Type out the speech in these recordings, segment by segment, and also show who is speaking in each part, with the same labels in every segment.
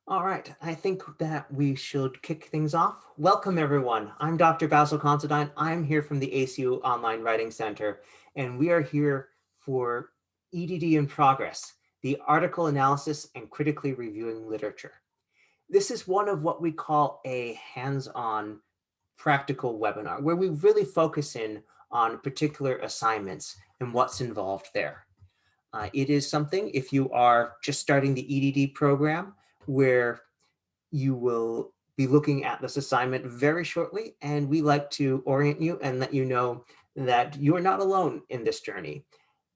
Speaker 1: All right, I think that we should kick things off. Welcome, everyone. I'm Dr. Basil Considine. I'm here from the ACU Online Writing Center, and we are here for EdD in Progress, the article analysis and critically reviewing literature. This is one of what we call a hands-on practical webinar, where we really focus in on particular assignments and what's involved there. It is something, if you are just starting the EdD program, where you will be looking at this assignment very shortly, and we like to orient you and let you know that you are not alone in this journey.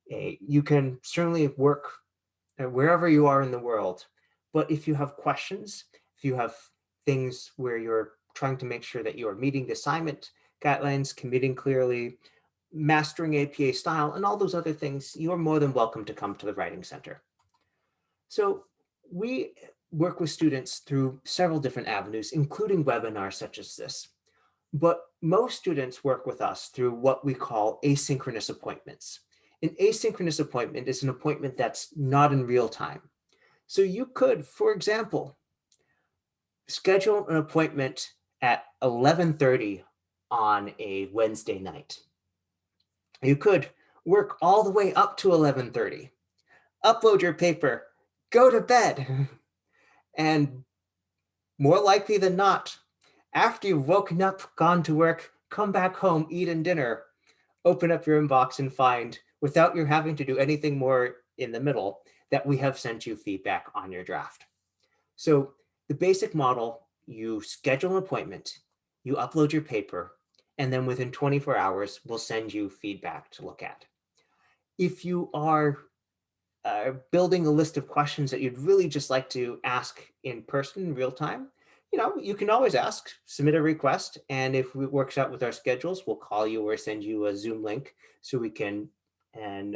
Speaker 1: You can certainly work wherever you are in the world, but if you have questions, if you have things where you're trying to make sure that you are meeting the assignment guidelines, committing clearly, mastering APA style, and all those other things, you are more than welcome to come to the Writing Center. So we work with students through several different avenues, including webinars such as this. But most students work with us through what we call asynchronous appointments. An asynchronous appointment is an appointment that's not in real time. So you could, for example, schedule an appointment at 11:30 on a Wednesday night. You could work all the way up to 11:30, upload your paper, go to bed, and more likely than not, after you've woken up, gone to work, come back home, eaten dinner, open up your inbox and find, without you having to do anything more in the middle, that we have sent you feedback on your draft. So the basic model, you schedule an appointment, you upload your paper, and then within 24 hours, we'll send you feedback to look at. If you are building a list of questions that you'd really just like to ask in person in real time, you can always ask, submit a request, and if it works out with our schedules, we'll call you or send you a Zoom link so we can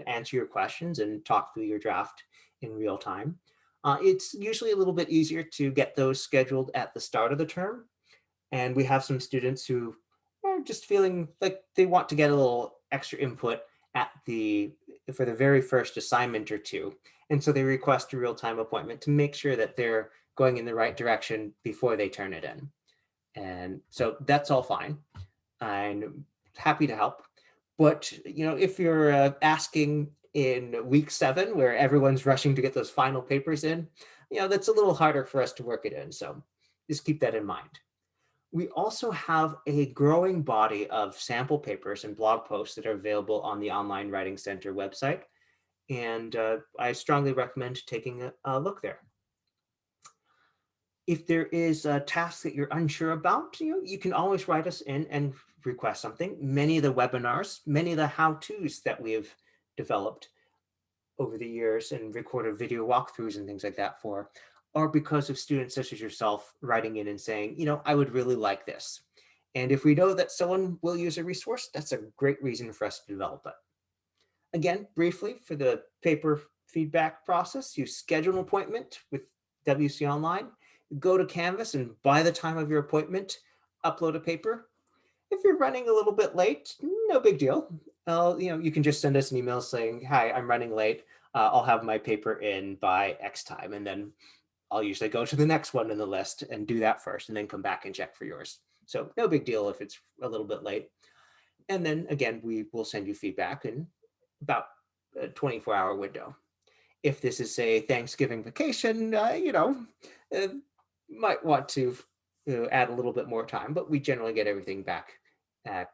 Speaker 1: answer your questions and talk through your draft in real time. It's usually a little bit easier to get those scheduled at the start of the term, and we have some students who are just feeling like they want to get a little extra input for the very first assignment or two. And so they request a real-time appointment to make sure that they're going in the right direction before they turn it in. And so that's all fine. I'm happy to help. But if you're asking in week 7, where everyone's rushing to get those final papers in, that's a little harder for us to work it in. So just keep that in mind. We also have a growing body of sample papers and blog posts that are available on the Online Writing Center website, and I strongly recommend taking a look there. If there is a task that you're unsure about, you can always write us in and request something. Many of the webinars, many of the how-tos that we have developed over the years and recorded video walkthroughs and things like that for are because of students such as yourself writing in and saying, I would really like this. And if we know that someone will use a resource, that's a great reason for us to develop it. Again, briefly, for the paper feedback process, you schedule an appointment with WC Online, go to Canvas, and by the time of your appointment, upload a paper. If you're running a little bit late, no big deal. You can just send us an email saying, hi, I'm running late. I'll have my paper in by X time. And then I'll usually go to the next one in the list and do that first and then come back and check for yours. So no big deal if it's a little bit late. And then again, we will send you feedback in about a 24-hour window. If this is a Thanksgiving vacation, might want to add a little bit more time, but we generally get everything back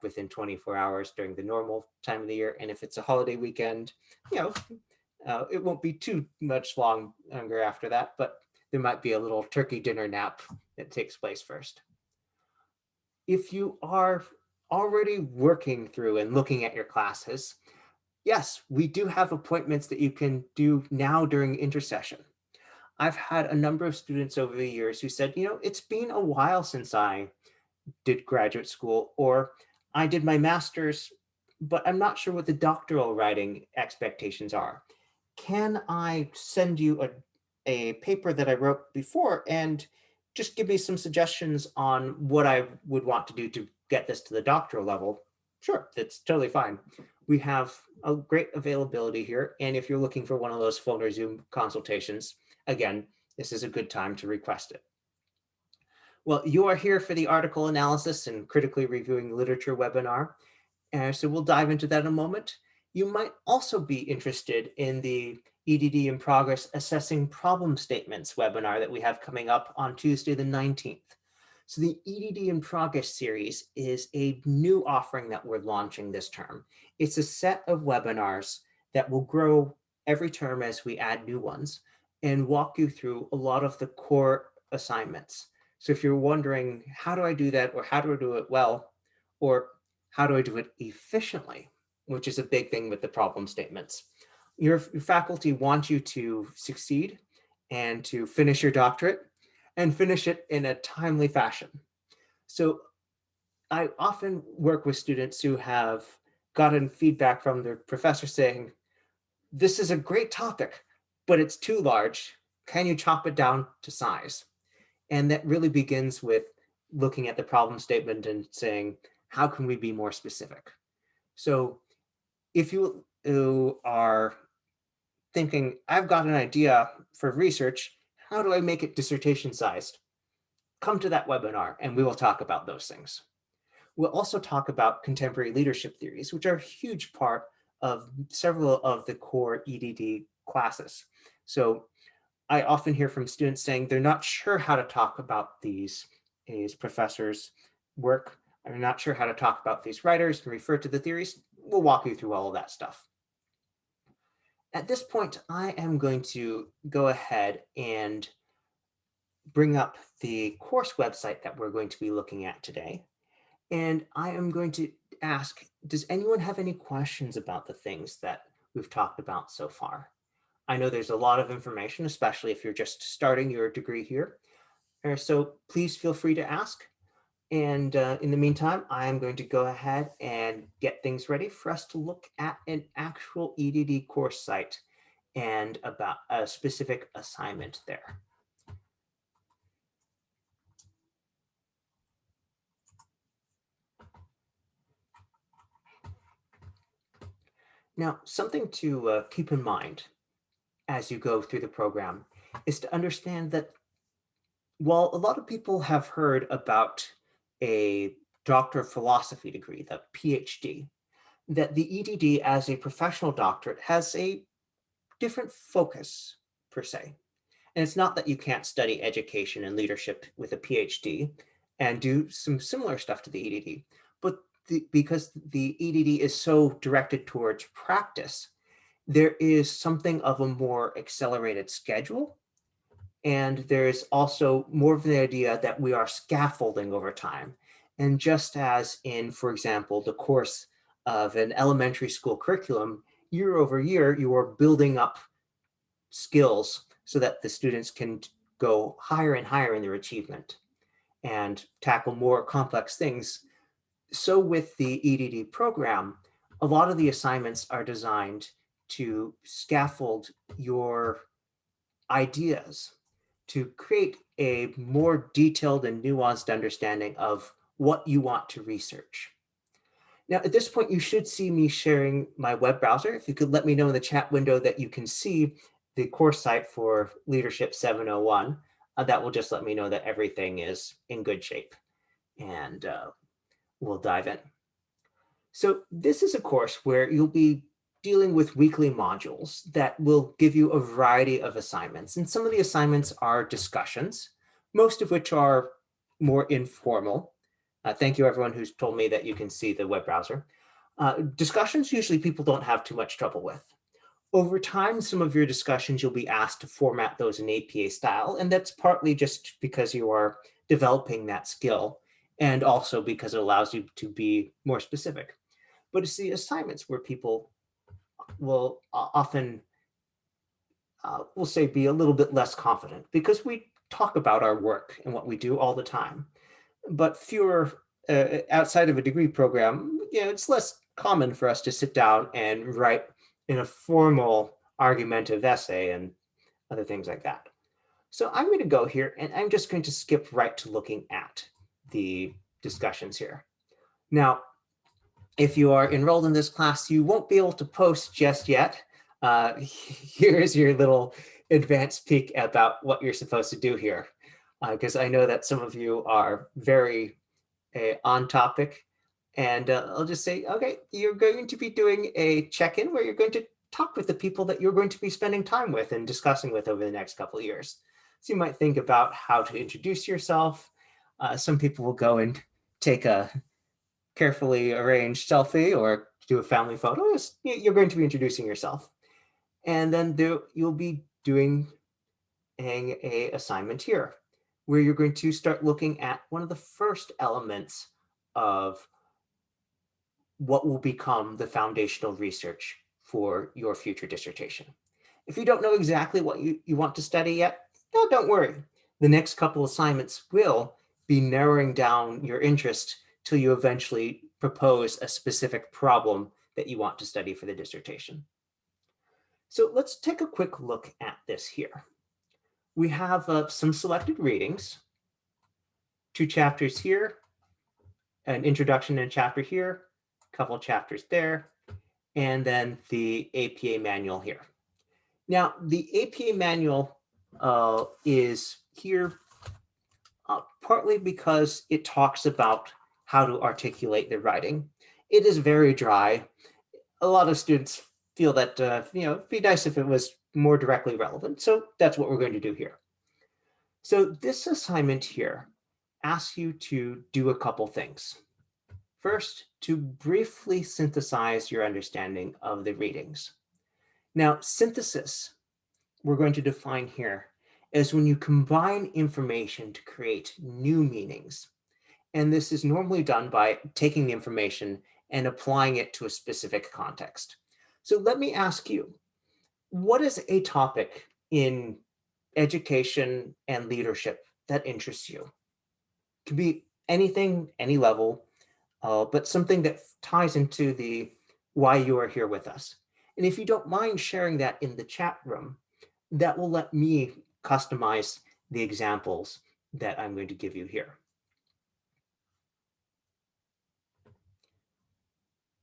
Speaker 1: within 24 hours during the normal time of the year. And if it's a holiday weekend, it won't be too much longer after that, but there might be a little turkey dinner nap that takes place first. If you are already working through and looking at your classes, yes, we do have appointments that you can do now during intersession. I've had a number of students over the years who said, it's been a while since I did graduate school, or I did my master's, but I'm not sure what the doctoral writing expectations are. Can I send you a paper that I wrote before and just give me some suggestions on what I would want to do to get this to the doctoral level? Sure, that's totally fine. We have a great availability here. And if you're looking for one of those phone or Zoom consultations, again, this is a good time to request it. Well, you are here for the article analysis and critically reviewing literature webinar. So we'll dive into that in a moment. You might also be interested in the EdD in Progress Assessing Problem Statements webinar that we have coming up on Tuesday the 19th. So the EdD in Progress series is a new offering that we're launching this term. It's a set of webinars that will grow every term as we add new ones and walk you through a lot of the core assignments. So if you're wondering, how do I do that, or how do I do it well, or how do I do it efficiently, which is a big thing with the problem statements. Your faculty want you to succeed and to finish your doctorate and finish it in a timely fashion. So I often work with students who have gotten feedback from their professor saying, this is a great topic, but it's too large. Can you chop it down to size? And that really begins with looking at the problem statement and saying, how can we be more specific? So if you are thinking, I've got an idea for research, how do I make it dissertation sized? Come to that webinar and we will talk about those things. We'll also talk about contemporary leadership theories, which are a huge part of several of the core EdD classes. So I often hear from students saying they're not sure how to talk about these professors' work. I'm not sure how to talk about these writers and refer to the theories. We'll walk you through all of that stuff. At this point, I am going to go ahead and bring up the course website that we're going to be looking at today. And I am going to ask, does anyone have any questions about the things that we've talked about so far? I know there's a lot of information, especially if you're just starting your degree here. So please feel free to ask. And in the meantime, I am going to go ahead and get things ready for us to look at an actual EdD course site and about a specific assignment there. Now, something to keep in mind as you go through the program is to understand that while a lot of people have heard about a Doctor of Philosophy degree, the PhD, that the EdD as a professional doctorate has a different focus per se. And it's not that you can't study education and leadership with a PhD and do some similar stuff to the EdD, but because the EdD is so directed towards practice, there is something of a more accelerated schedule. And there's also more of the idea that we are scaffolding over time. And just as in, for example, the course of an elementary school curriculum, year over year, you are building up skills so that the students can go higher and higher in their achievement and tackle more complex things. So with the EdD program, a lot of the assignments are designed to scaffold your ideas to create a more detailed and nuanced understanding of what you want to research. Now, at this point, you should see me sharing my web browser. If you could let me know in the chat window that you can see the course site for Leadership 701, that will just let me know that everything is in good shape. And we'll dive in. So this is a course where you'll be dealing with weekly modules that will give you a variety of assignments. And some of the assignments are discussions, most of which are more informal. Thank you, everyone who's told me that you can see the web browser. Discussions, usually people don't have too much trouble with. Over time, some of your discussions, you'll be asked to format those in APA style. And that's partly just because you are developing that skill and also because it allows you to be more specific. But it's the assignments where people will often, we'll say, be a little bit less confident because we talk about our work and what we do all the time. But fewer, outside of a degree program, it's less common for us to sit down and write in a formal argumentative essay and other things like that. So I'm going to go here and I'm just going to skip right to looking at the discussions here. Now, if you are enrolled in this class, you won't be able to post just yet. Here's your little advanced peek about what you're supposed to do here, because I know that some of you are very on topic. And I'll just say, okay, you're going to be doing a check-in where you're going to talk with the people that you're going to be spending time with and discussing with over the next couple of years. So you might think about how to introduce yourself. Some people will go and take a carefully arranged selfie or do a family photo. You're going to be introducing yourself. And then you'll be doing an assignment here, where you're going to start looking at one of the first elements of what will become the foundational research for your future dissertation. If you don't know exactly what you want to study yet, no, don't worry. The next couple assignments will be narrowing down your interest till you eventually propose a specific problem that you want to study for the dissertation. So let's take a quick look at this here. We have some selected readings, 2 chapters here, an introduction and a chapter here, a couple chapters there, and then the APA manual here. Now, the APA manual is here partly because it talks about how to articulate the writing. It is very dry. A lot of students feel that, it'd be nice if it was more directly relevant. So that's what we're going to do here. So this assignment here asks you to do a couple things. First, to briefly synthesize your understanding of the readings. Now, synthesis, we're going to define here, is when you combine information to create new meanings. And this is normally done by taking the information and applying it to a specific context. So let me ask you, what is a topic in education and leadership that interests you? It could be anything, any level, but something that ties into the why you are here with us. And if you don't mind sharing that in the chat room, that will let me customize the examples that I'm going to give you here.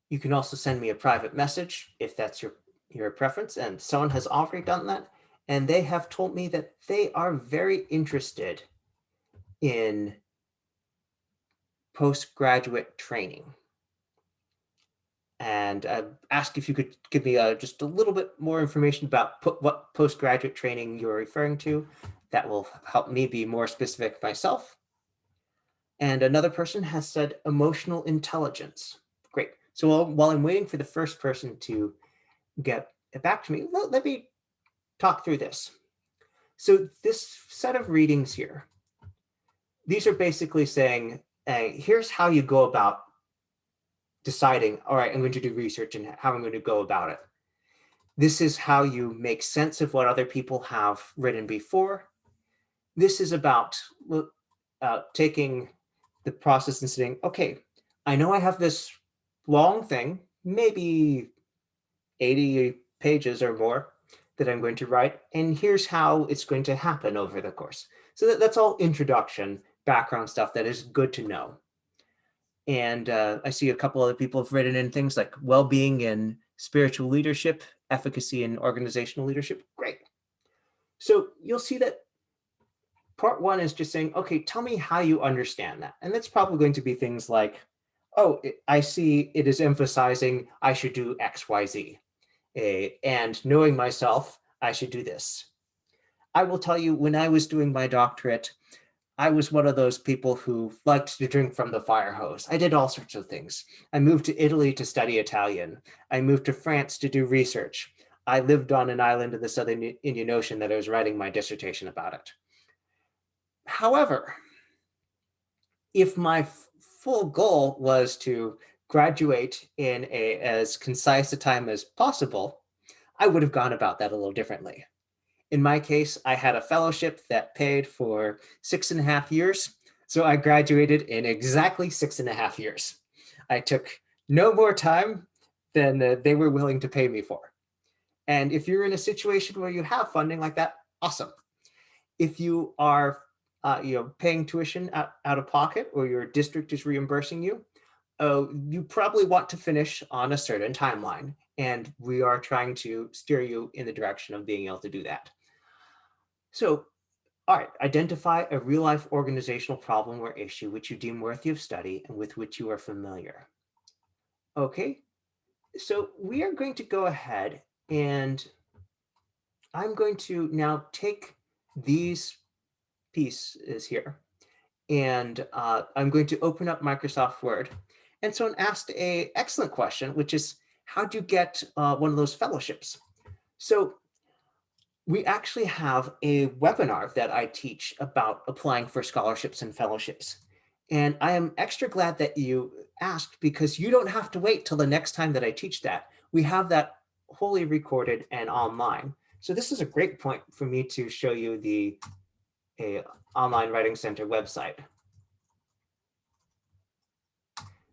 Speaker 1: You can also send me a private message if that's your preference, and someone has already done that, and they have told me that they are very interested in postgraduate training. And ask if you could give me just a little bit more information about what postgraduate training you're referring to. That will help me be more specific myself. And another person has said emotional intelligence. Great. So while I'm waiting for the first person to get back to me, let me talk through this. So this set of readings here, these are basically saying, here's how you go about deciding, all right, I'm going to do research and how I'm going to go about it. This is how you make sense of what other people have written before. This is about taking the process and saying, okay, I know I have this long thing, maybe 80 pages or more that I'm going to write, and here's how it's going to happen over the course. So that's all introduction, background stuff that is good to know. And I see a couple other people have written in things like well-being and spiritual leadership, efficacy and organizational leadership. Great. So you'll see that part one is just saying, okay, tell me how you understand that. And that's probably going to be things like, oh, I see it is emphasizing I should do X, Y, Z. And knowing myself, I should do this. I will tell you, when I was doing my doctorate, I was one of those people who liked to drink from the fire hose. I did all sorts of things. I moved to Italy to study Italian. I moved to France to do research. I lived on an island in the Southern Indian Ocean that I was writing my dissertation about it. However, if my full goal was to graduate in as concise a time as possible, I would have gone about that a little differently. In my case, I had a fellowship that paid for 6.5 years. So I graduated in exactly 6.5 years. I took no more time than they were willing to pay me for. And if you're in a situation where you have funding like that, awesome. If you are paying tuition out of pocket, or your district is reimbursing you, you probably want to finish on a certain timeline. And we are trying to steer you in the direction of being able to do that. So, all right, identify a real-life organizational problem or issue which you deem worthy of study and with which you are familiar. Okay, so we are going to go ahead and I'm going to now take these pieces here and I'm going to open up Microsoft Word. And so I asked a excellent question, which is, how do you get one of those fellowships? So we actually have a webinar that I teach about applying for scholarships and fellowships. And I am extra glad that you asked, because you don't have to wait till the next time that I teach that. We have that wholly recorded and online. So this is a great point for me to show you the Online Writing Center website.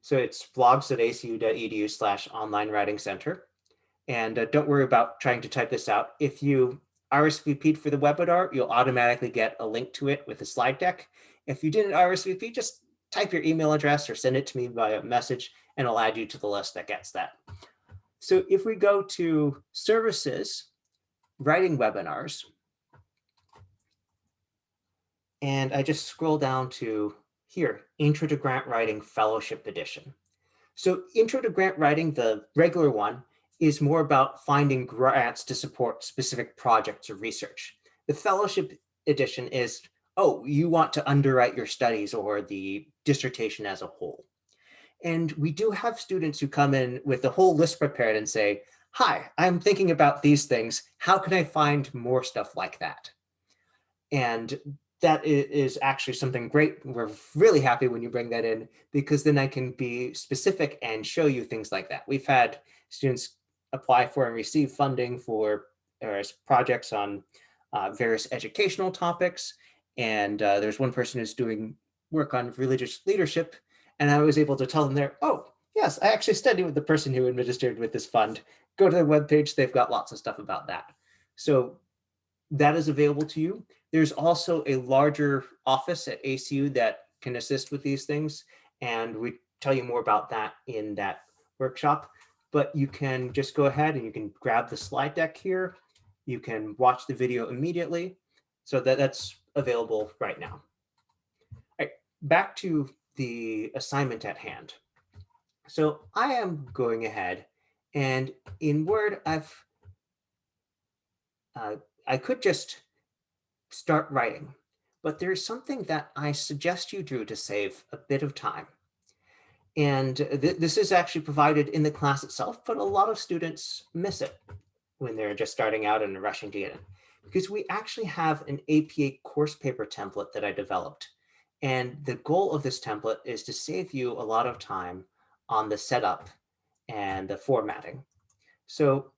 Speaker 1: So it's blogs.acu.edu/online writing center. And don't worry about trying to type this out. If you RSVP'd for the webinar, you'll automatically get a link to it with a slide deck. If you didn't RSVP, just type your email address or send it to me via message, and I'll add you to the list that gets that. So if we go to services, writing webinars, and I just scroll down to here, Intro to Grant Writing Fellowship Edition. So Intro to Grant Writing, the regular one, is more about finding grants to support specific projects or research. The fellowship edition is, oh, you want to underwrite your studies or the dissertation as a whole. And we do have students who come in with a whole list prepared and say, hi, I'm thinking about these things. How can I find more stuff like that? And that is actually something great. We're really happy when you bring that in, because then I can be specific and show you things like that. We've had students apply for and receive funding for projects on various educational topics. And there's one person who's doing work on religious leadership. And I was able to tell them there, oh, yes, I actually studied with the person who administered with this fund. Go to their webpage, they've got lots of stuff about that. So that is available to you. There's also a larger office at ACU that can assist with these things, and we tell you more about that in that workshop. But you can just go ahead and you can grab the slide deck here. You can watch the video immediately. So that's available right now. All right, back to the assignment at hand. So I am going ahead, and in Word, I could just start writing, but there's something that I suggest you do to save a bit of time. And this is actually provided in the class itself, but a lot of students miss it when they're just starting out and rushing to get in, because we actually have an APA course paper template that I developed. And the goal of this template is to save you a lot of time on the setup and the formatting. So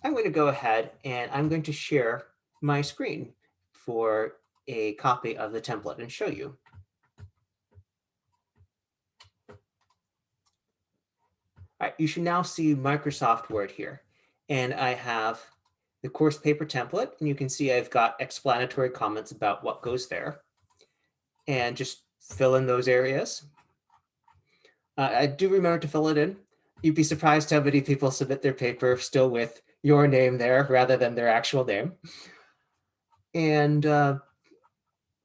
Speaker 1: I'm going to go ahead and I'm going to share my screen for a copy of the template and show you. All right, you should now see Microsoft Word here. And I have the course paper template, and you can see I've got explanatory comments about what goes there. And just fill in those areas. I do remember to fill it in. You'd be surprised how many people submit their paper still with your name there rather than their actual name. And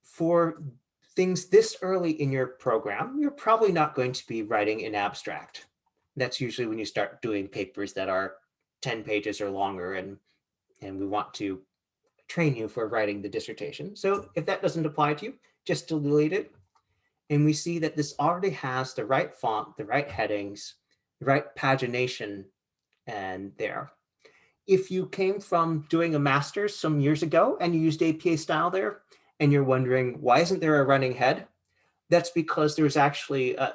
Speaker 1: for things this early in your program, you're probably not going to be writing an abstract. That's usually when you start doing papers that are 10 pages or longer, and we want to train you for writing the dissertation. So if that doesn't apply to you, just delete it. And we see that this already has the right font, the right headings, the right pagination, and there. If you came from doing a master's some years ago and you used APA style there, and you're wondering, why isn't there a running head? That's because there's actually a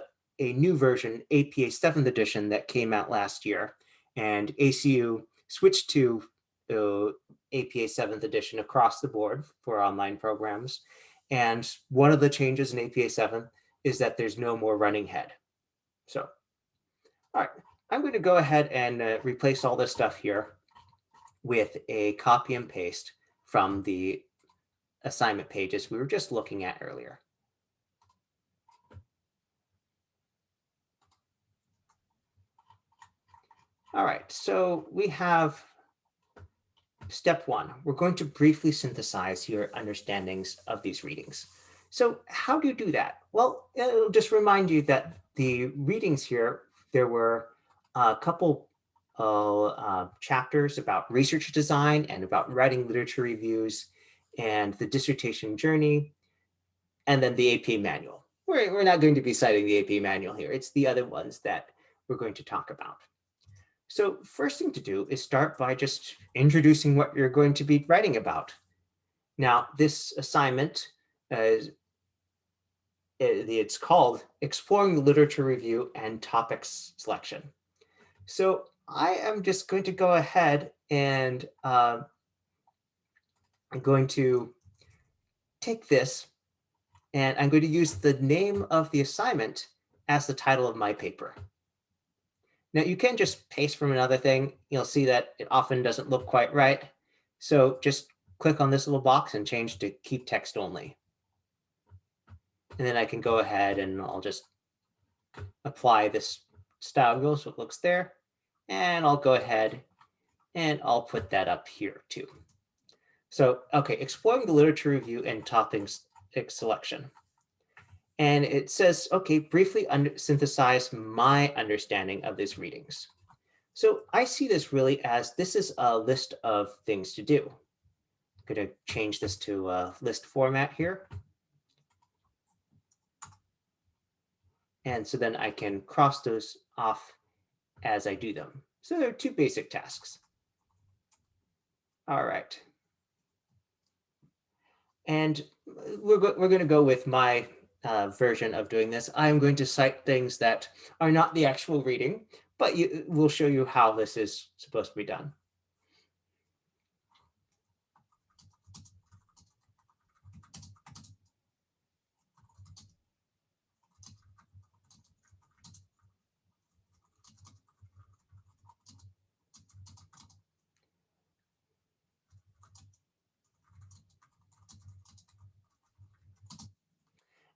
Speaker 1: new version, APA 7th edition, that came out last year. And ACU switched to the APA 7th edition across the board for online programs. And one of the changes in APA 7 is that there's no more running head. So, all right, I'm going to go ahead and replace all this stuff here with a copy and paste from the assignment pages we were just looking at earlier. All right, so we have step one, we're going to briefly synthesize your understandings of these readings. So how do you do that? Well, it'll just remind you that the readings here, there were a couple chapters about research design and about writing literature reviews and the dissertation journey, and then the AP manual. We're not going to be citing the AP manual here. It's the other ones that we're going to talk about. So first thing to do is start by just introducing what you're going to be writing about. Now, this assignment, it's called Exploring the Literature Review and Topics Selection. So I am just going to go ahead and I'm going to take this and I'm going to use the name of the assignment as the title of my paper. Now you can just paste from another thing. You'll see that it often doesn't look quite right. So just click on this little box and change to keep text only. And then I can go ahead and I'll just apply this style wheel so it looks there. And I'll go ahead and I'll put that up here too. So, okay, exploring the literature review and topics selection. And it says, okay, briefly synthesize my understanding of these readings. So I see this really as this is a list of things to do. I'm going to change this to a list format here. And so then I can cross those off as I do them. So there are two basic tasks. All right. And we're going to go with my version of doing this. I'm going to cite things that are not the actual reading, but we'll show you how this is supposed to be done.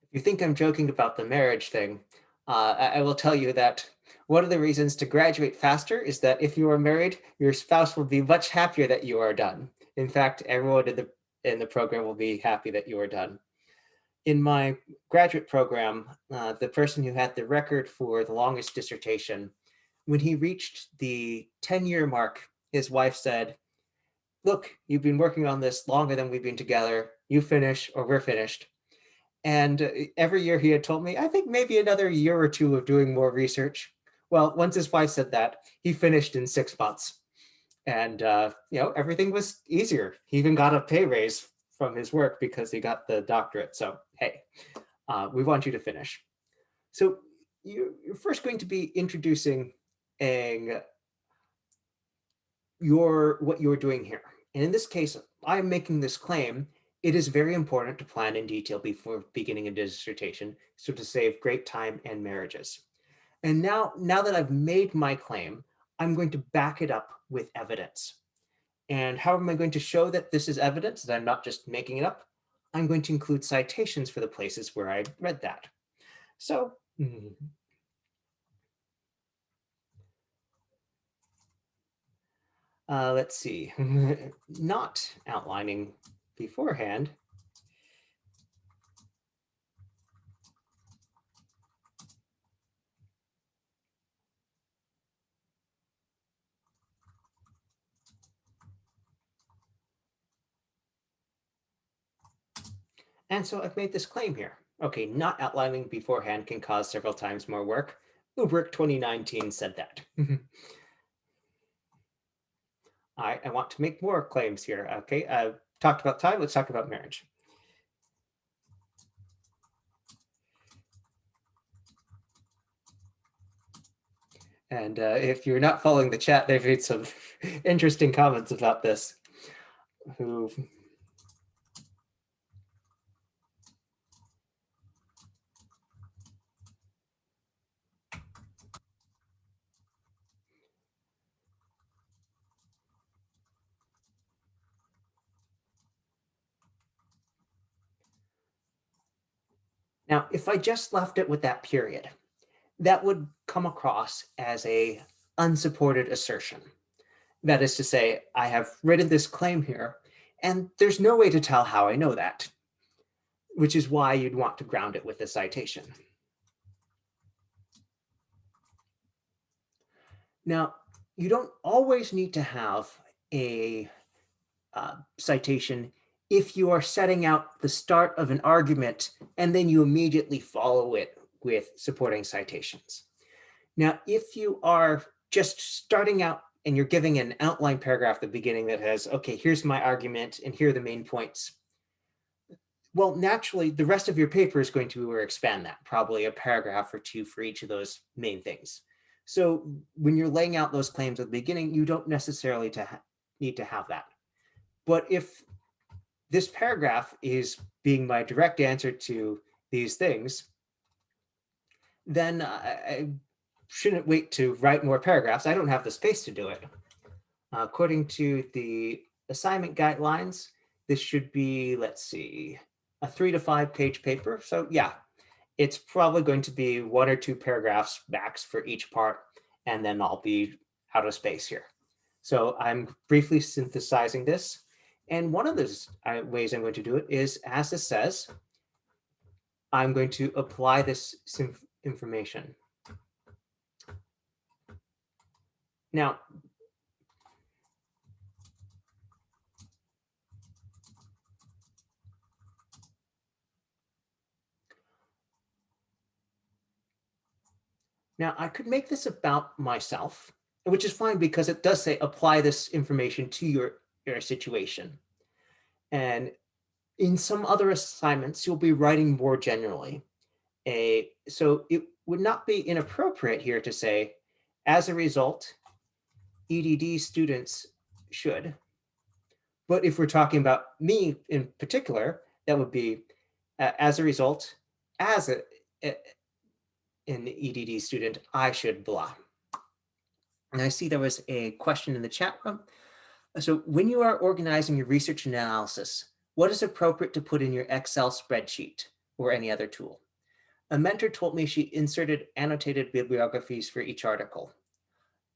Speaker 1: If you think I'm joking about the marriage thing, I will tell you that one of the reasons to graduate faster is that if you are married, your spouse will be much happier that you are done. In fact, everyone in the program will be happy that you are done. In my graduate program, the person who had the record for the longest dissertation, when he reached the 10-year mark, his wife said, "Look, you've been working on this longer than we've been together. You finish or we're finished." And every year he had told me, I think maybe another year or two of doing more research. Well, once his wife said that, he finished in 6 months. And everything was easier. He even got a pay raise from his work because he got the doctorate. So, hey, we want you to finish. So you're first going to be introducing what you're doing here. And in this case, I'm making this claim. It is very important to plan in detail before beginning a dissertation, so to save great time and marriages. And now that I've made my claim, I'm going to back it up with evidence. And how am I going to show that this is evidence, that I'm not just making it up? I'm going to include citations for the places where I read that. So, let's see, not outlining beforehand. And so I've made this claim here. Okay, not outlining beforehand can cause several times more work. Rubric 2019 said that. I want to make more claims here. Okay, I've talked about time, let's talk about marriage. And if you're not following the chat, they've made some interesting comments about this. Now, if I just left it with that period, that would come across as a unsupported assertion. That is to say, I have written this claim here, and there's no way to tell how I know that, which is why you'd want to ground it with a citation. Now, you don't always need to have a citation if you are setting out the start of an argument and then you immediately follow it with supporting citations. Now, if you are just starting out and you're giving an outline paragraph at the beginning that has, okay, here's my argument and here are the main points. Well, naturally, the rest of your paper is going to expand that, probably a paragraph or two for each of those main things. So when you're laying out those claims at the beginning, you don't necessarily need to have that. But if this paragraph is being my direct answer to these things, then I shouldn't wait to write more paragraphs. I don't have the space to do it. According to the assignment guidelines, this should be, let's see, a 3 to 5 page paper. So yeah, it's probably going to be 1 or 2 paragraphs max for each part, and then I'll be out of space here. So I'm briefly synthesizing this. And one of those ways I'm going to do it is, as it says, I'm going to apply this information. Now, I could make this about myself, which is fine because it does say apply this information to your situation. And in some other assignments, you'll be writing more generally. So it would not be inappropriate here to say, as a result, EdD students should. But if we're talking about me in particular, that would be, as a result, as an EdD student, I should blah. And I see there was a question in the chat room. So when you are organizing your research and analysis, what is appropriate to put in your Excel spreadsheet or any other tool? A mentor told me she inserted annotated bibliographies for each article.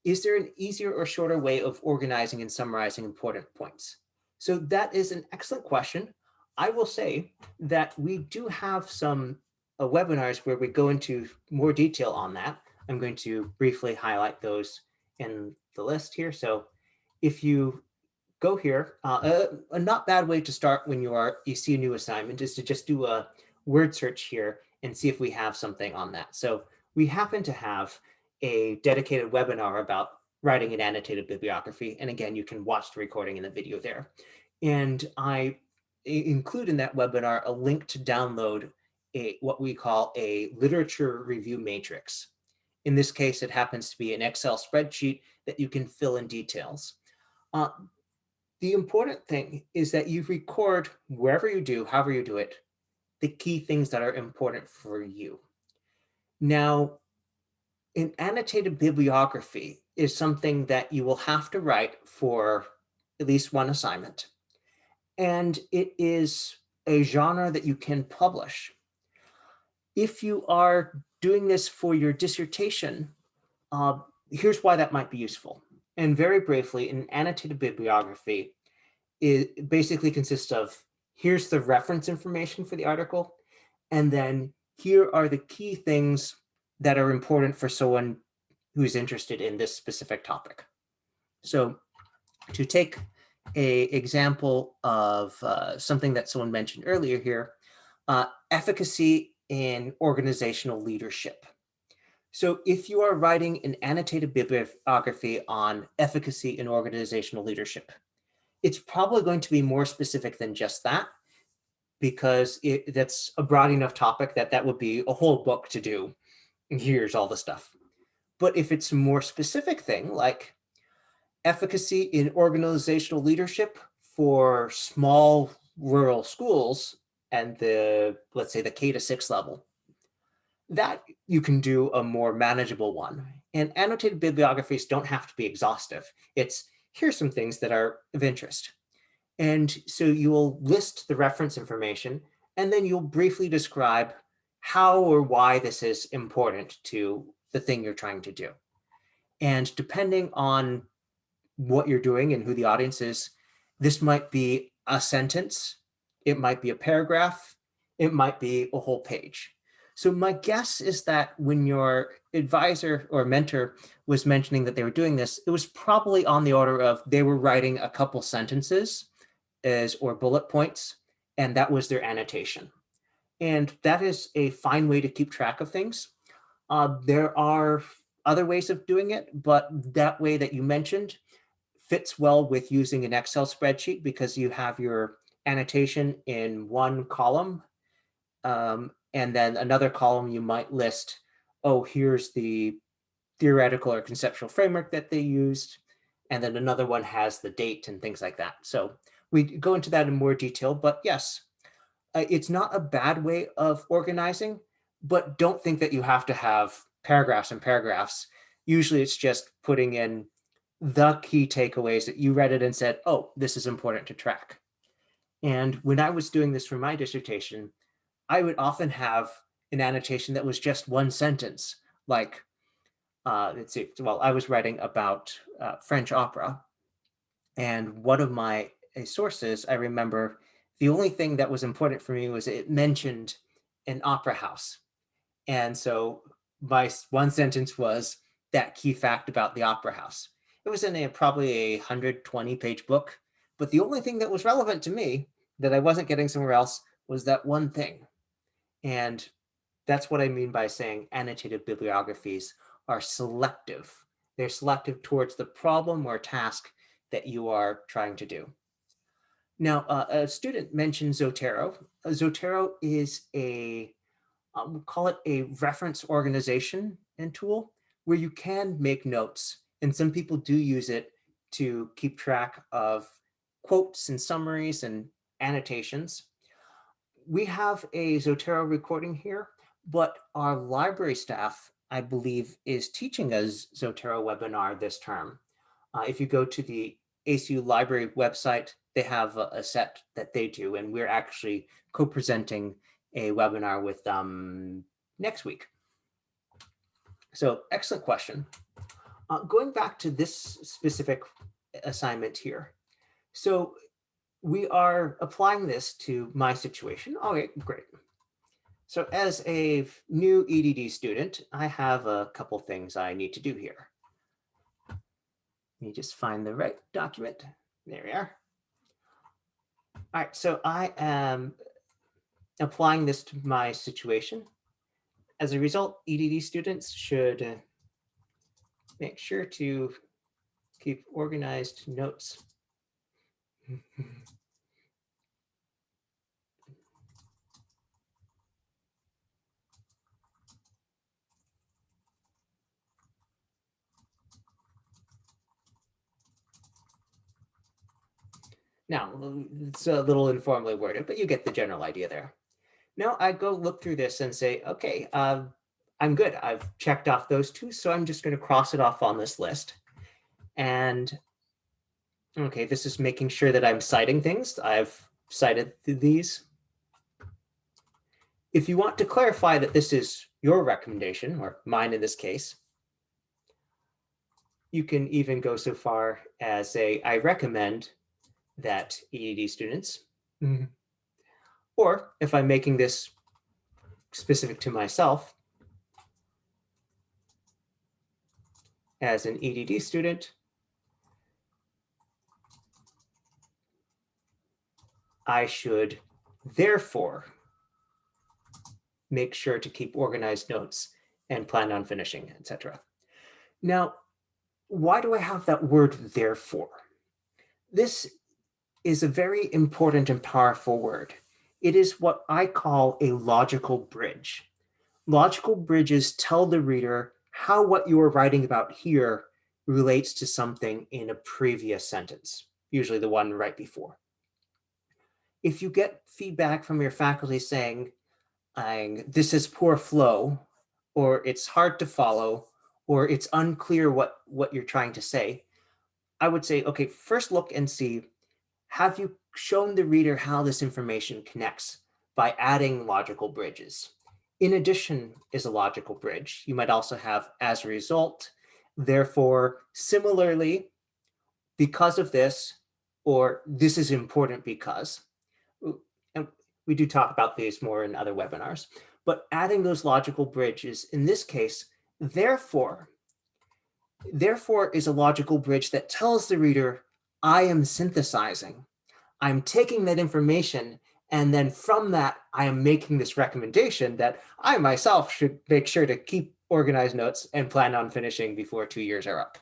Speaker 1: Is there an easier or shorter way of organizing and summarizing important points? So that is an excellent question. I will say that we do have some webinars where we go into more detail on that. I'm going to briefly highlight those in the list here. So if you go here, a not bad way to start when you see a new assignment is to just do a word search here and see if we have something on that. So we happen to have a dedicated webinar about writing an annotated bibliography. And again, you can watch the recording in the video there. And I include in that webinar a link to download what we call a literature review matrix. In this case, it happens to be an Excel spreadsheet that you can fill in details. The important thing is that you record wherever you do, however you do it, the key things that are important for you. Now, an annotated bibliography is something that you will have to write for at least one assignment. And it is a genre that you can publish. If you are doing this for your dissertation, here's why that might be useful. And very briefly, an annotated bibliography it basically consists of, here's the reference information for the article, and then here are the key things that are important for someone who's interested in this specific topic. So to take an example of something that someone mentioned earlier here, efficacy in organizational leadership. So if you are writing an annotated bibliography on efficacy in organizational leadership, it's probably going to be more specific than just that, because that's a broad enough topic that would be a whole book to do. And here's all the stuff. But if it's a more specific thing, like efficacy in organizational leadership for small rural schools and let's say the K to 6 level, that you can do a more manageable one. And annotated bibliographies don't have to be exhaustive. It's, here's some things that are of interest. And so you'll list the reference information, and then you'll briefly describe how or why this is important to the thing you're trying to do. And depending on what you're doing and who the audience is, this might be a sentence, it might be a paragraph, it might be a whole page. So my guess is that when your advisor or mentor was mentioning that they were doing this, it was probably on the order of they were writing a couple sentences or bullet points, and that was their annotation. And that is a fine way to keep track of things. There are other ways of doing it, but that way that you mentioned fits well with using an Excel spreadsheet because you have your annotation in one column, and then another column you might list, oh, here's the theoretical or conceptual framework that they used, and then another one has the date and things like that. So we go into that in more detail, but yes, it's not a bad way of organizing, but don't think that you have to have paragraphs and paragraphs. Usually it's just putting in the key takeaways that you read it and said, oh, this is important to track. And when I was doing this for my dissertation, I would often have an annotation that was just one sentence, like, let's see, well, I was writing about French opera, and one of my sources, I remember the only thing that was important for me was it mentioned an opera house. And so my one sentence was that key fact about the opera house. It was in probably a 120-page book, but the only thing that was relevant to me that I wasn't getting somewhere else was that one thing. And that's what I mean by saying annotated bibliographies are selective. They're selective towards the problem or task that you are trying to do. Now, a student mentioned Zotero. Zotero is we'll call it a reference organization and tool where you can make notes. And some people do use it to keep track of quotes and summaries and annotations. We have a Zotero recording here, but our library staff, I believe, is teaching a Zotero webinar this term. If you go to the ACU library website, they have a set that they do, and we're actually co-presenting a webinar with them next week. So excellent question. Going back to this specific assignment here. So we are applying this to my situation. Okay, great. So as a new EdD student, I have a couple things I need to do here. Let me just find the right document. There we are. All right, so I am applying this to my situation. As a result, EdD students should make sure to keep organized notes. Now, it's a little informally worded, but you get the general idea there. Now I go look through this and say, okay, I'm good. I've checked off those two, so I'm just going to cross it off on this list. And okay, this is making sure that I'm citing things. I've cited these. If you want to clarify that this is your recommendation, or mine in this case, you can even go so far as say, I recommend that EdD students, or if I'm making this specific to myself, as an EdD student, I should therefore make sure to keep organized notes and plan on finishing, etc. Now, why do I have that word therefore? This is a very important and powerful word. It is what I call a logical bridge. Logical bridges tell the reader how what you are writing about here relates to something in a previous sentence, usually the one right before. If you get feedback from your faculty saying, this is poor flow, or it's hard to follow, or it's unclear what you're trying to say, I would say, okay, first look and see, have you shown the reader how this information connects by adding logical bridges? In addition is a logical bridge. You might also have as a result, therefore, similarly, because of this, or this is important because. And we do talk about these more in other webinars, but adding those logical bridges, in this case, therefore is a logical bridge that tells the reader, I am synthesizing. I'm taking that information, and then from that, I am making this recommendation that I myself should make sure to keep organized notes and plan on finishing before 2 years are up.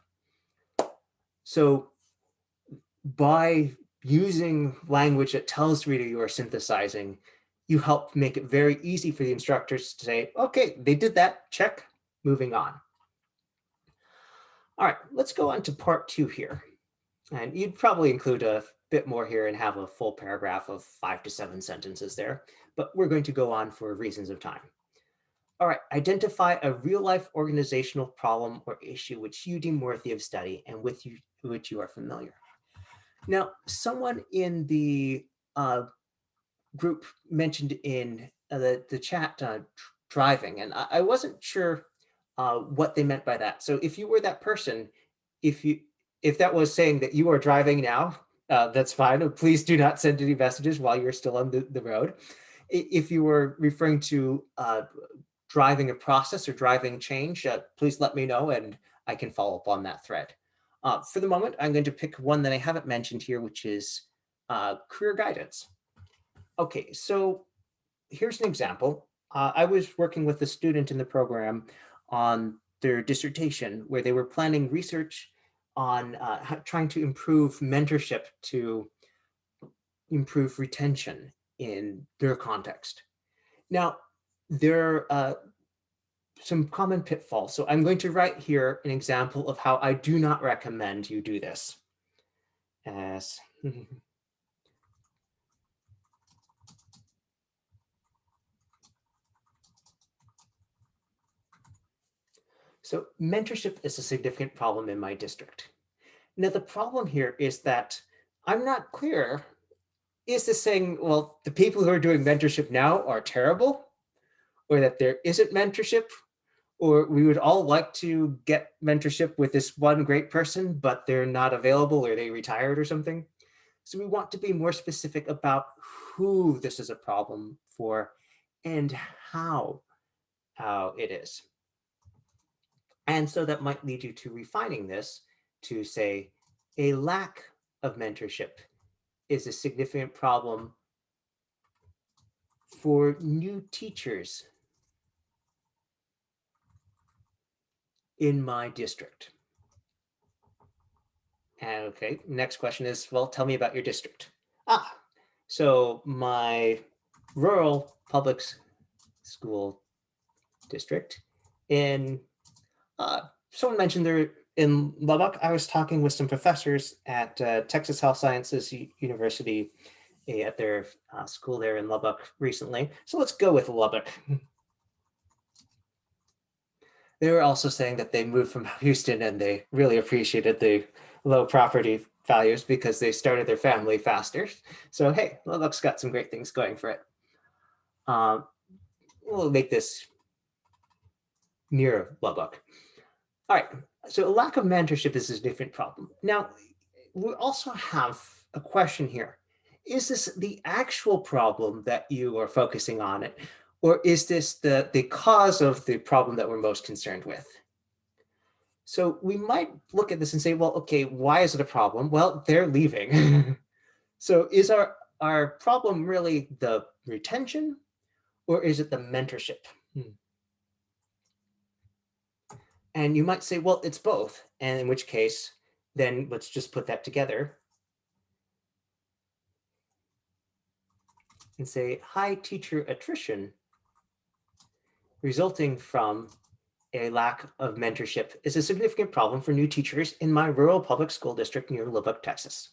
Speaker 1: So by using language that tells the reader you are synthesizing, you help make it very easy for the instructors to say, okay, they did that, check, moving on. All right, let's go on to part 2 here. And you'd probably include a bit more here and have a full paragraph of 5 to 7 sentences there, but we're going to go on for reasons of time. All right, identify a real-life organizational problem or issue which you deem worthy of study and with which you are familiar. Now, someone in the group mentioned in the chat driving, and I wasn't sure what they meant by that. So if you were that person, if that was saying that you are driving now, that's fine. Please do not send any messages while you're still on the road. If you were referring to driving a process or driving change, please let me know and I can follow up on that thread. For the moment, I'm going to pick one that I haven't mentioned here, which is career guidance. Okay, so here's an example. I was working with a student in the program on their dissertation where they were planning research on trying to improve mentorship to improve retention in their context. Now, there are some common pitfalls. So I'm going to write here an example of how I do not recommend you do this. As so mentorship is a significant problem in my district. Now, the problem here is that I'm not clear. Is this saying, well, the people who are doing mentorship now are terrible, or that there isn't mentorship, or we would all like to get mentorship with this one great person, but they're not available or they retired or something? So we want to be more specific about who this is a problem for and how it is. And so that might lead you to refining this to say a lack of mentorship is a significant problem for new teachers in my district. And okay, next question is, well, tell me about your district. So my rural public school district in, someone mentioned they're in Lubbock. I was talking with some professors at Texas Health Sciences University at their school there in Lubbock recently. So let's go with Lubbock. They were also saying that they moved from Houston and they really appreciated the low property values because they started their family faster. So hey, Lubbock's got some great things going for it. We'll make this near Lubbock. All right, so a lack of mentorship is a different problem. Now, we also have a question here. Is this the actual problem that you are focusing on it? Or is this the cause of the problem that we're most concerned with? So we might look at this and say, well, okay, why is it a problem? Well, they're leaving. So is our problem really the retention or is it the mentorship? And you might say, well, it's both. And in which case, then let's just put that together and say high teacher attrition resulting from a lack of mentorship is a significant problem for new teachers in my rural public school district near Lubbock, Texas.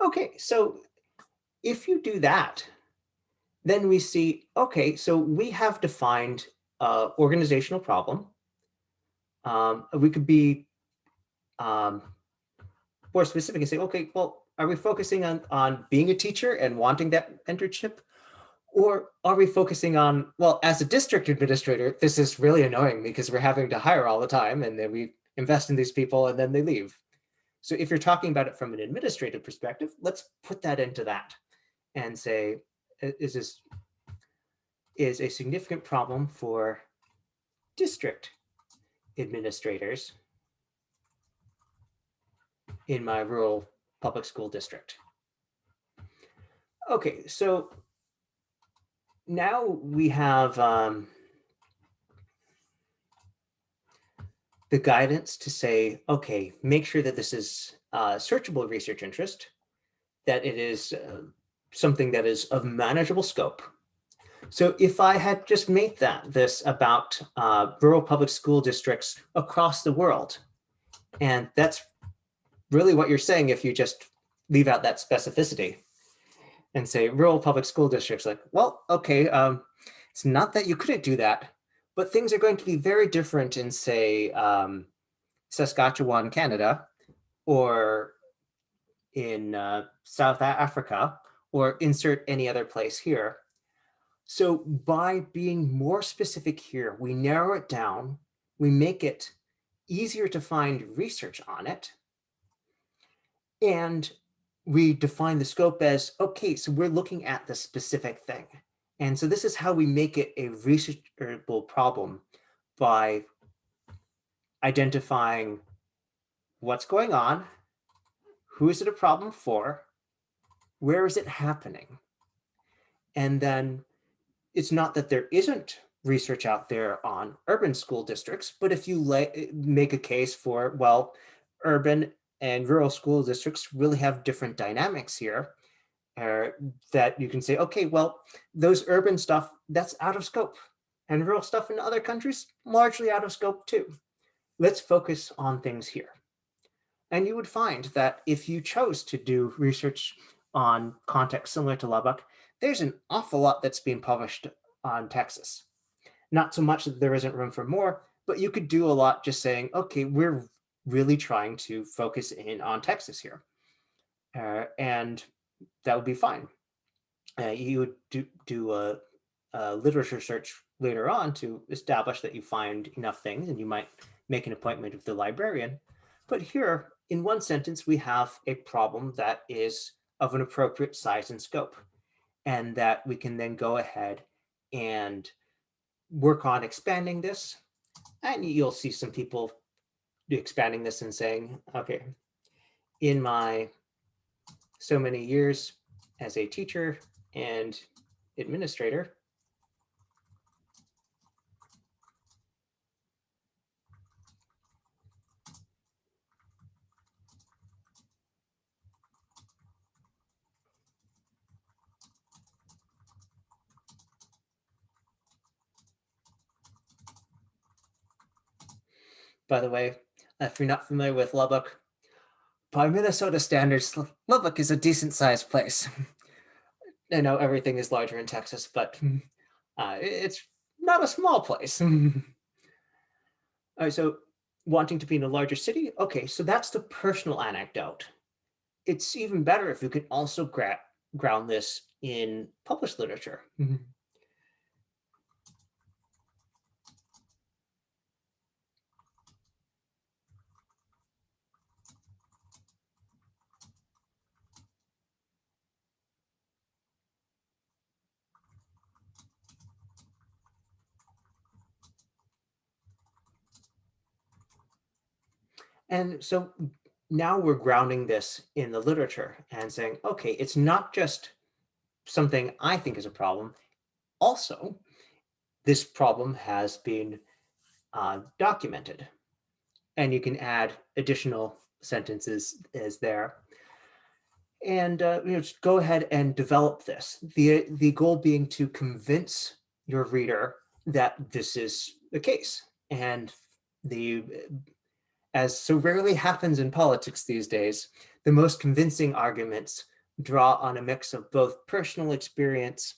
Speaker 1: Okay, so if you do that, then we see, okay, so we have defined organizational problem. We could be more specific and say, okay, well, are we focusing on being a teacher and wanting that mentorship? Or are we focusing on, well, as a district administrator, this is really annoying because we're having to hire all the time and then we invest in these people and then they leave. So if you're talking about it from an administrative perspective, let's put that into that and say, is this a significant problem for district administrators in my rural public school district. Okay, so now we have the guidance to say, okay, make sure that this is searchable research interest, that it is something that is of manageable scope. So if I had just made this about rural public school districts across the world, and that's really what you're saying if you just leave out that specificity and say rural public school districts, like, well, okay, it's not that you couldn't do that, but things are going to be very different in, say, Saskatchewan, Canada, or in South Africa, or insert any other place here. So by being more specific here, we narrow it down, we make it easier to find research on it, and we define the scope as, okay, so we're looking at the specific thing. And so this is how we make it a researchable problem, by identifying what's going on, who is it a problem for, where is it happening? And then it's not that there isn't research out there on urban school districts, but if you make a case for, well, urban and rural school districts really have different dynamics here, that you can say, okay, well, those urban stuff, that's out of scope. And rural stuff in other countries, largely out of scope too. Let's focus on things here. And you would find that if you chose to do research on contexts similar to Lubbock, there's an awful lot that's being published on Texas. Not so much that there isn't room for more, but you could do a lot just saying, okay, we're really trying to focus in on Texas here. And that would be fine. You would do a literature search later on to establish that you find enough things, and you might make an appointment with the librarian. But here, in one sentence, we have a problem that is of an appropriate size and scope, and that we can then go ahead and work on expanding this. And you'll see some people expanding this and saying, okay, in my so many years as a teacher and administrator, by the way, if you're not familiar with Lubbock, by Minnesota standards, Lubbock is a decent sized place. I know everything is larger in Texas, but it's not a small place. All right, so wanting to be in a larger city, okay, so that's the personal anecdote. It's even better if you can also ground this in published literature. And so now we're grounding this in the literature and saying, okay, it's not just something I think is a problem. Also, this problem has been documented. And you can add additional sentences as there. And just go ahead and develop this. The goal being to convince your reader that this is the case. And as so rarely happens in politics these days, the most convincing arguments draw on a mix of both personal experience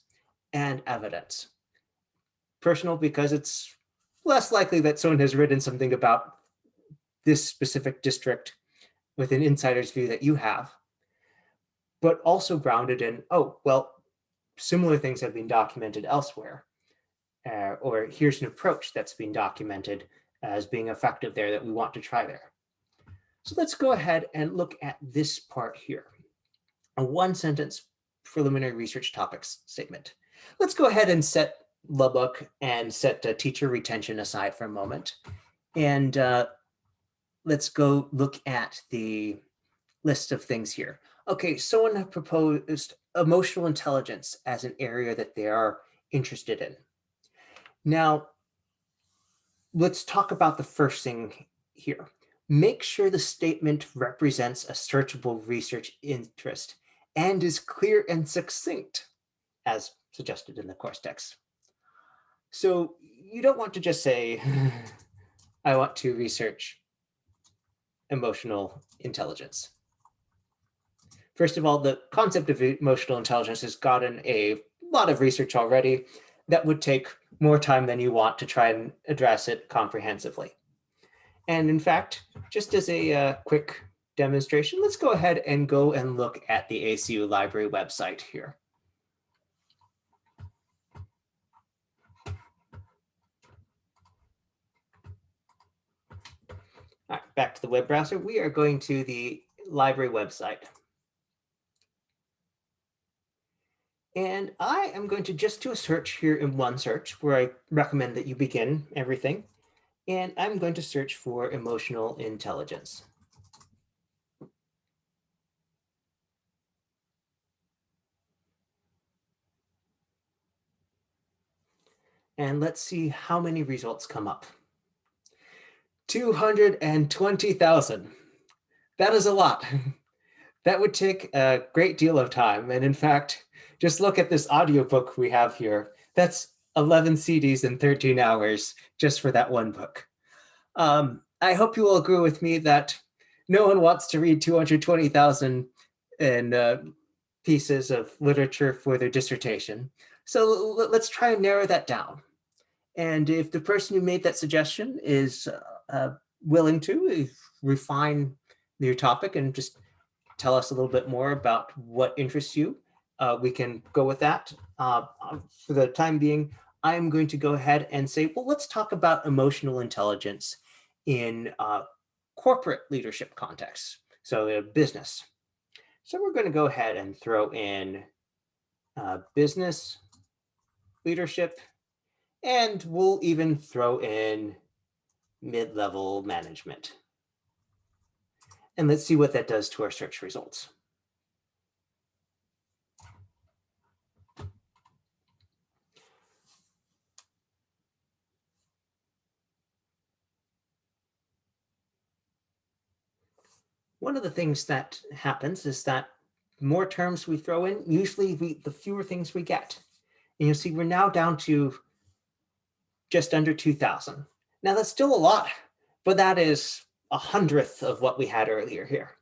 Speaker 1: and evidence. Personal because it's less likely that someone has written something about this specific district with an insider's view that you have, but also grounded in, oh, well, similar things have been documented elsewhere, or here's an approach that's been documented as being effective there that we want to try there. So let's go ahead and look at this part here, a one-sentence preliminary research topics statement. Let's go ahead and set Lubbock and set teacher retention aside for a moment. And let's go look at the list of things here. Okay, someone proposed emotional intelligence as an area that they are interested in. Now, let's talk about the first thing here. Make sure the statement represents a searchable research interest and is clear and succinct, as suggested in the course text. So you don't want to just say, I want to research emotional intelligence. First of all, the concept of emotional intelligence has gotten a lot of research already that would take more time than you want to try and address it comprehensively. And in fact, just as a quick demonstration, let's go ahead and go and look at the ACU library website here. All right, back to the web browser. We are going to the library website. And I am going to just do a search here in OneSearch, where I recommend that you begin everything. And I'm going to search for emotional intelligence. And let's see how many results come up. 220,000. That is a lot. That would take a great deal of time. And in fact, just look at this audiobook we have here. That's 11 CDs in 13 hours just for that one book. I hope you will agree with me that no one wants to read 220,000 pieces of literature for their dissertation. So let's try and narrow that down. And if the person who made that suggestion is willing to refine your topic and just tell us a little bit more about what interests you, we can go with that. For the time being, I'm going to go ahead and say, well, let's talk about emotional intelligence in corporate leadership contexts, so business. So we're going to go ahead and throw in business leadership, and we'll even throw in mid-level management. And let's see what that does to our search results. One of the things that happens is that the more terms we throw in, usually the fewer things we get. And you'll see we're now down to just under 2,000. Now that's still a lot, but that is 100th of what we had earlier here.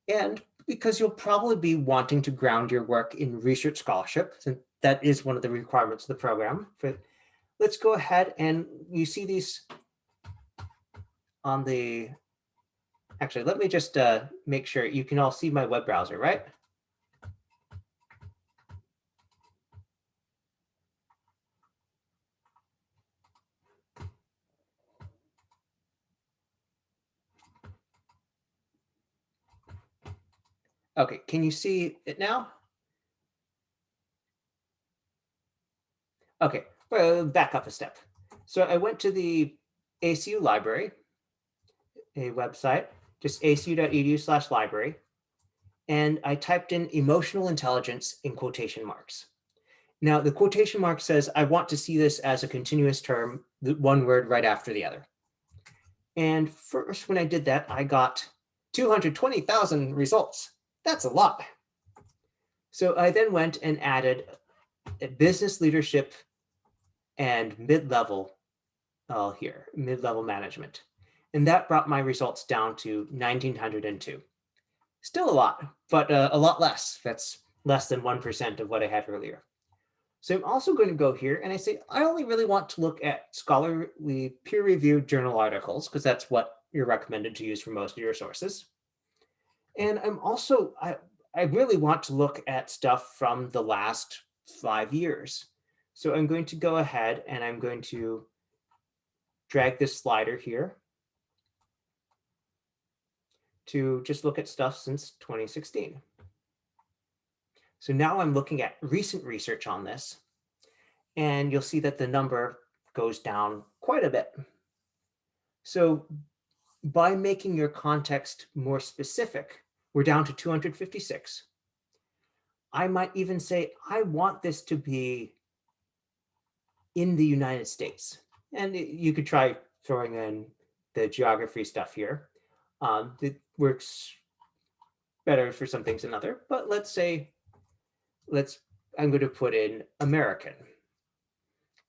Speaker 1: And because you'll probably be wanting to ground your work in research scholarship, since that is one of the requirements of the program. Let's go ahead and you see these on the, actually, let me just make sure you can all see my web browser, right? Okay, can you see it now? Okay, well, back up a step. So I went to the ACU library, a website, just acu.edu/library, and I typed in emotional intelligence in quotation marks. Now the quotation mark says, I want to see this as a continuous term, one word right after the other. And first, when I did that, I got 220,000 results. That's a lot. So I then went and added business leadership and mid-level here, mid-level management. And that brought my results down to 1,902. Still a lot, but a lot less. That's less than 1% of what I had earlier. So I'm also going to go here and I say, I only really want to look at scholarly peer-reviewed journal articles, because that's what you're recommended to use for most of your sources. And I'm also, I really want to look at stuff from the last 5 years. So I'm going to go ahead and I'm going to drag this slider here. to just look at stuff since 2016. So now I'm looking at recent research on this, and you'll see that the number goes down quite a bit. So by making your context more specific, we're down to 256. I might even say, I want this to be in the United States. And you could try throwing in the geography stuff here. It works better for some things than other, but let's say, I'm going to put in American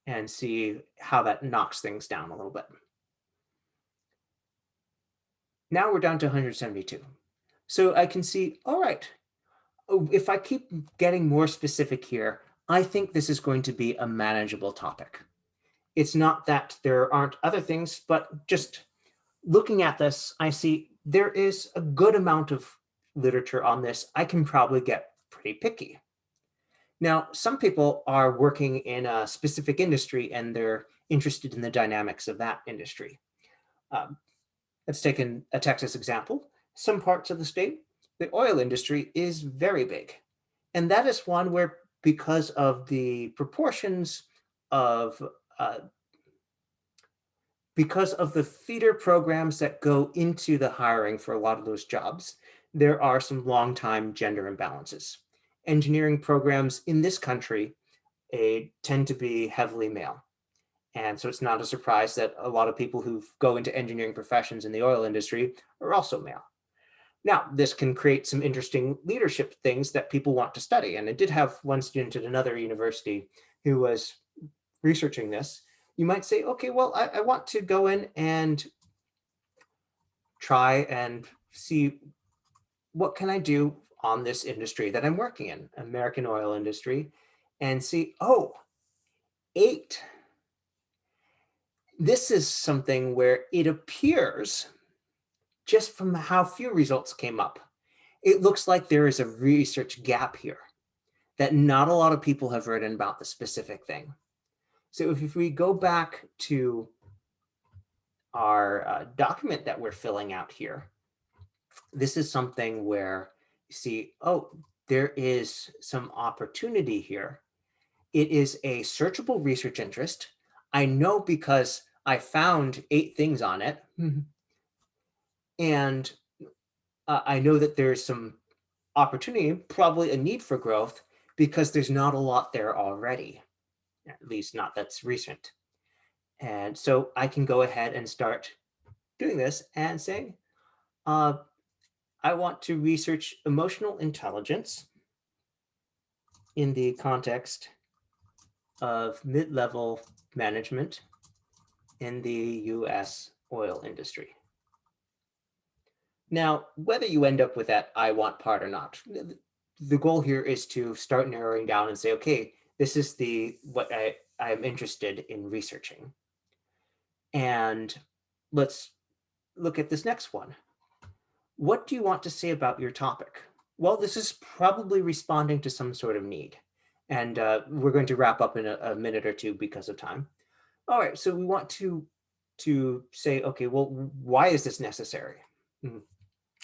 Speaker 1: and see how that knocks things down a little bit. Now we're down to 172. So I can see, all right, if I keep getting more specific here, I think this is going to be a manageable topic. It's not that there aren't other things, but just looking at this, I see there is a good amount of literature on this. I can probably get pretty picky. Now, some people are working in a specific industry and they're interested in the dynamics of that industry. Let's take a Texas example. Some parts of the state, the oil industry is very big. And that is one where, because of the proportions of because of the feeder programs that go into the hiring for a lot of those jobs, there are some long-time gender imbalances. Engineering programs in this country tend to be heavily male. And so it's not a surprise that a lot of people who go into engineering professions in the oil industry are also male. Now, this can create some interesting leadership things that people want to study. And I did have one student at another university who was researching this. You might say, okay, well, I want to go in and try and see what can I do on this industry that I'm working in, American oil industry, and see, oh, 8. This is something where it appears, just from how few results came up, it looks like there is a research gap here, that not a lot of people have written about the specific thing. So if we go back to our document that we're filling out here, this is something where you see, oh, there is some opportunity here. It is a searchable research interest. I know because I found 8 things on it. And I know that there's some opportunity, probably a need for growth, because there's not a lot there already, at least not that's recent. And so I can go ahead and start doing this and say, I want to research emotional intelligence in the context of mid-level management in the US oil industry. Now, whether you end up with that I want part or not, the goal here is to start narrowing down and say, okay, this is what I'm interested in researching. And let's look at this next one. What do you want to say about your topic? Well, this is probably responding to some sort of need. And we're going to wrap up in a minute or two because of time. All right, so we want to say, okay, well, why is this necessary?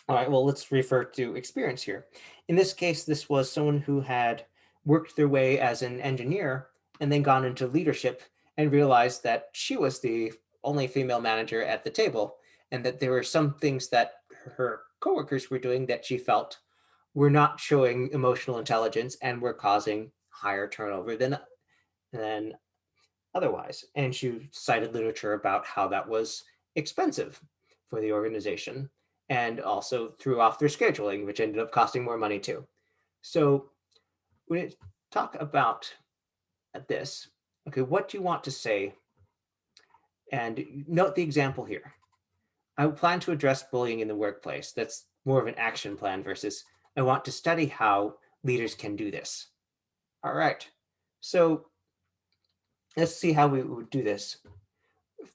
Speaker 1: All right, well, let's refer to experience here. In this case, this was someone who had worked their way as an engineer and then gone into leadership and realized that she was the only female manager at the table, and that there were some things that her coworkers were doing that she felt were not showing emotional intelligence and were causing higher turnover than otherwise. And she cited literature about how that was expensive for the organization, and also threw off their scheduling, which ended up costing more money too. So when we talk about this, okay, what do you want to say? And note the example here. I plan to address bullying in the workplace. That's more of an action plan versus I want to study how leaders can do this. All right, so let's see how we would do this.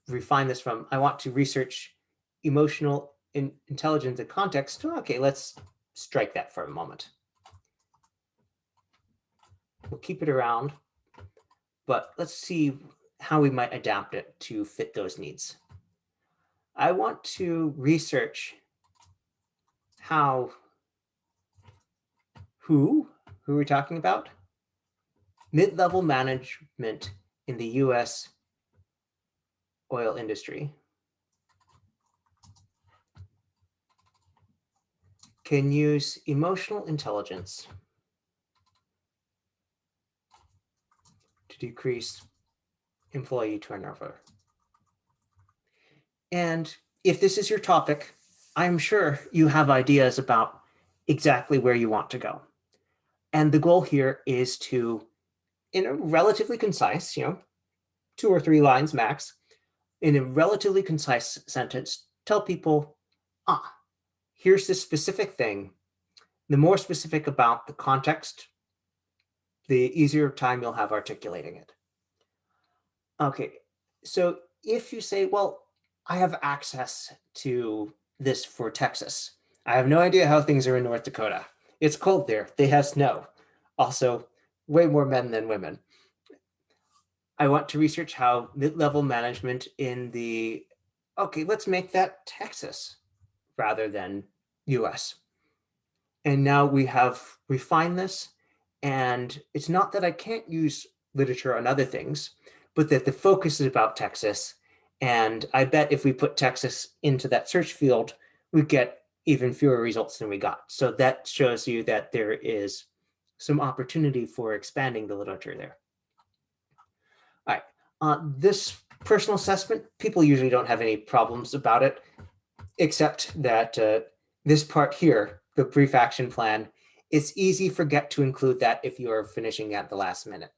Speaker 1: Refine this from, I want to research emotional intelligence and context. Okay, let's strike that for a moment. We'll keep it around, but let's see how we might adapt it to fit those needs. I want to research who are we talking about? Mid-level management in the US oil industry can use emotional intelligence to decrease employee turnover. And if this is your topic, I'm sure you have ideas about exactly where you want to go. And the goal here is to, in a relatively concise, 2 or 3 lines max, in a relatively concise sentence, tell people, here's this specific thing. The more specific about the context, the easier time you'll have articulating it. Okay, so if you say, well, I have access to this for Texas. I have no idea how things are in North Dakota. It's cold there. They have snow. Also, way more men than women. I want to research how mid-level management in the, okay, let's make that Texas rather than US. And now we have refined this, and it's not that I can't use literature on other things, but that the focus is about Texas. And I bet if we put Texas into that search field, we get even fewer results than we got. So that shows you that there is some opportunity for expanding the literature there. All right, this personal assessment, people usually don't have any problems about it, except that this part here, the brief action plan, it's easy to forget to include that if you are finishing at the last minute.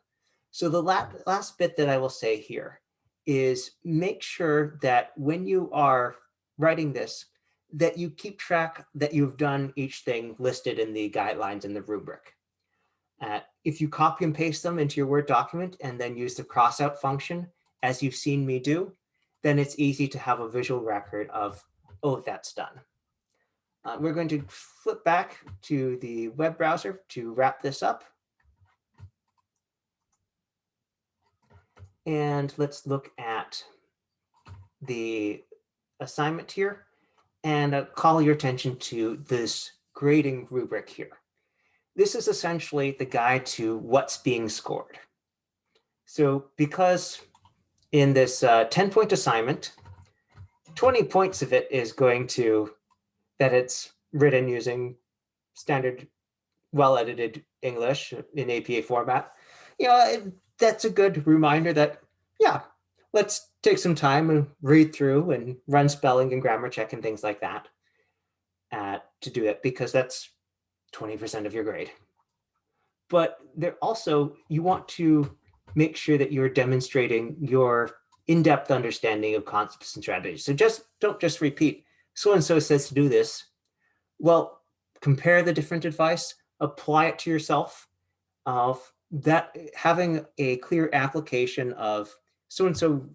Speaker 1: So the last bit that I will say here is make sure that when you are writing this, that you keep track that you've done each thing listed in the guidelines in the rubric. If you copy and paste them into your Word document and then use the cross-out function, as you've seen me do, then it's easy to have a visual record of, oh, that's done. We're going to flip back to the web browser to wrap this up. And let's look at the assignment here and call your attention to this grading rubric here. This is essentially the guide to what's being scored. So because in this 10-point assignment, 20 points of it is going to that it's written using standard, well-edited English in APA format. That's a good reminder that, yeah, let's take some time and read through and run spelling and grammar check and things like that to do it, because that's 20% of your grade. But there also, you want to make sure that you're demonstrating your in-depth understanding of concepts and strategies. So don't just repeat, so-and-so says to do this. Well, compare the different advice, apply it to yourself. Of that, having a clear application of so-and-so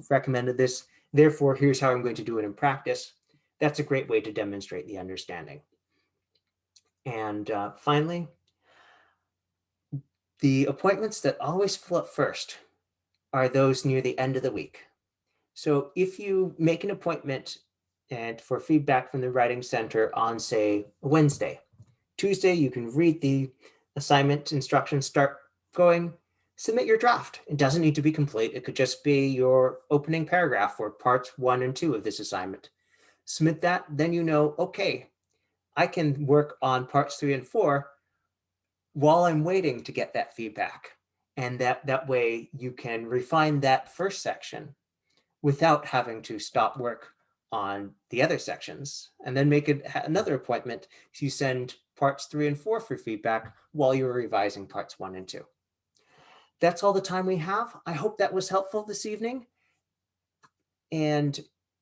Speaker 1: recommended this, therefore here's how I'm going to do it in practice. That's a great way to demonstrate the understanding. And finally, the appointments that always fill up first are those near the end of the week. So if you make an appointment and for feedback from the Writing Center on, say, Wednesday, Tuesday, you can read the assignment instructions, start going, submit your draft. It doesn't need to be complete. It could just be your opening paragraph for parts 1 and 2 of this assignment. Submit that, then you know, okay, I can work on parts 3 and 4 while I'm waiting to get that feedback. And that way you can refine that first section without having to stop work on the other sections, and then make another appointment to send parts 3 and 4 for feedback while you're revising parts 1 and 2. That's all the time we have. I hope that was helpful this evening. And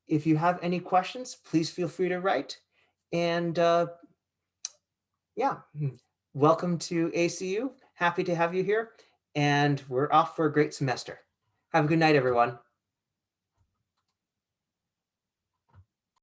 Speaker 1: if you have any questions, please feel free to write. And yeah, welcome to ACU. Happy to have you here. And we're off for a great semester. Have a good night, everyone.